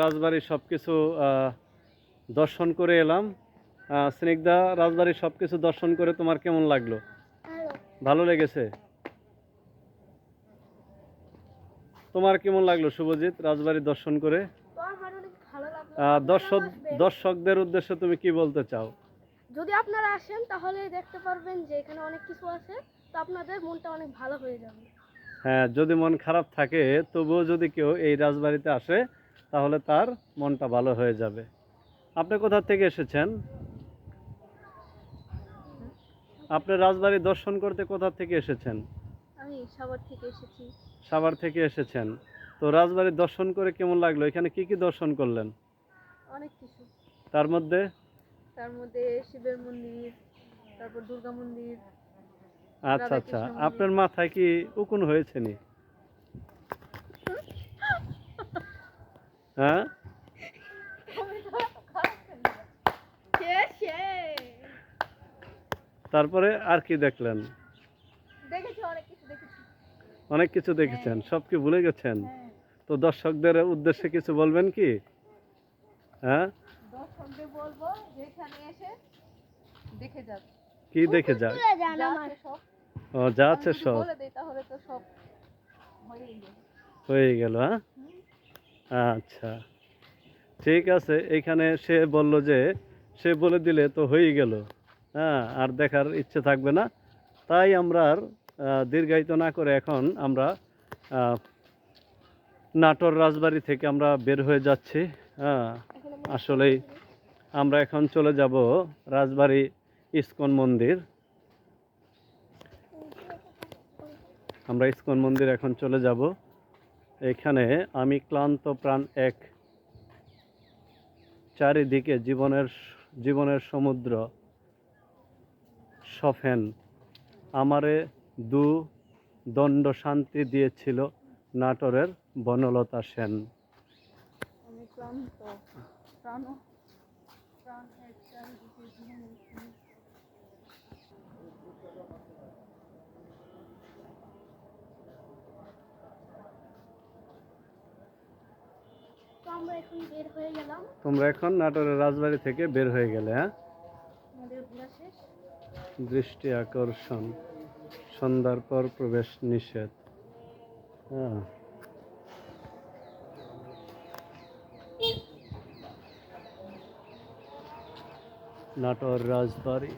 রাজবাড়ির সব কিছু দর্শন করে এলাম। স্নিগ্ধা, রাজবাড়ির সব কিছু দর্শন করে তোমার কেমন লাগলো? ভালো লেগেছে? তোমার কেমন লাগলো শুভজিৎ, রাজবাড়ি দর্শন করে? দর্শকদের উদ্দেশ্যে তুমি কি বলতে চাও? যদি আপনারা আসেন তাহলে দেখতে পারবেন যে এখানে অনেক কিছু আছে, তো আপনাদের মনটা অনেক ভালো হয়ে যাবে। হ্যাঁ, যদি মন খারাপ থাকে তবুও যদি কেউ এই রাজবাড়িতে আসে তাহলে তার মনটা ভালো হয়ে যাবে। আপনি কোথা থেকে এসেছেন? আপনি রাজবাড়ি দর্শন করতে কোথা থেকে এসেছেন? আমি সাভার থেকে এসেছি। সাভার থেকে এসেছেন। তো রাজবাড়ি দর্শন করে কেমন লাগলো? এখানে কি কি দর্শন করলেন? অনেক কিছু। তার মধ্যে শিবের মন্দির, তারপর দুর্গা মন্দির। আচ্ছা আচ্ছা, আপনার মাথায় কি উকুন হয়েছে নি? হ্যাঁ, তারপরে আর কি দেখলেন? অনেক কিছু দেখেছেন, সব কি ভুলে গেছেন? তো দর্শকদের উদ্দেশ্যে কিছু বলবেন কি? হ্যাঁ, দর্শকদের বলবো যে এখানে এসে দেখে যান। কি দেখে যান? ও, যা আছে সব তাহলে তো সব হয়ে গেল। হ্যাঁ, আচ্ছা, ঠিক আছে। এখানে সে বলল যে সে বলে দিলে তো হয়েই গেল। হ্যাঁ, আর দেখার ইচ্ছে থাকবে না। তাই আমরা আর দীর্ঘায়িত না করে এখন আমরা নাটোর রাজবাড়ি থেকে আমরা বের হয়ে যাচ্ছি। হ্যাঁ, আসলেই আমরা এখন চলে যাব রাজবাড়ি ইস্কন মন্দির। আমরা ইস্কন মন্দির এখন চলে যাব। এখানে আমি ক্লান্ত প্রাণ এক, চারিদিকে জীবনের সমুদ্র সফেন, আমারে দু দণ্ড শান্তি দিয়েছিল নাটোরের বনলতা সেন। আমি ক্লান্ত প্রাণ এক, চারিদিকে জীবনের আমরা এখন বের হয়ে গেলাম। তোমরা এখন নাটোরের রাজবাড়ি থেকে বের হয়ে গেলে। হ্যাঁ, আমাদের ঘোরা শেষ। দৃষ্টি আকর্ষণ, সন্ধ্যার পর প্রবেশ নিষেধ। হ্যাঁ, নাটোর রাজবাড়ি।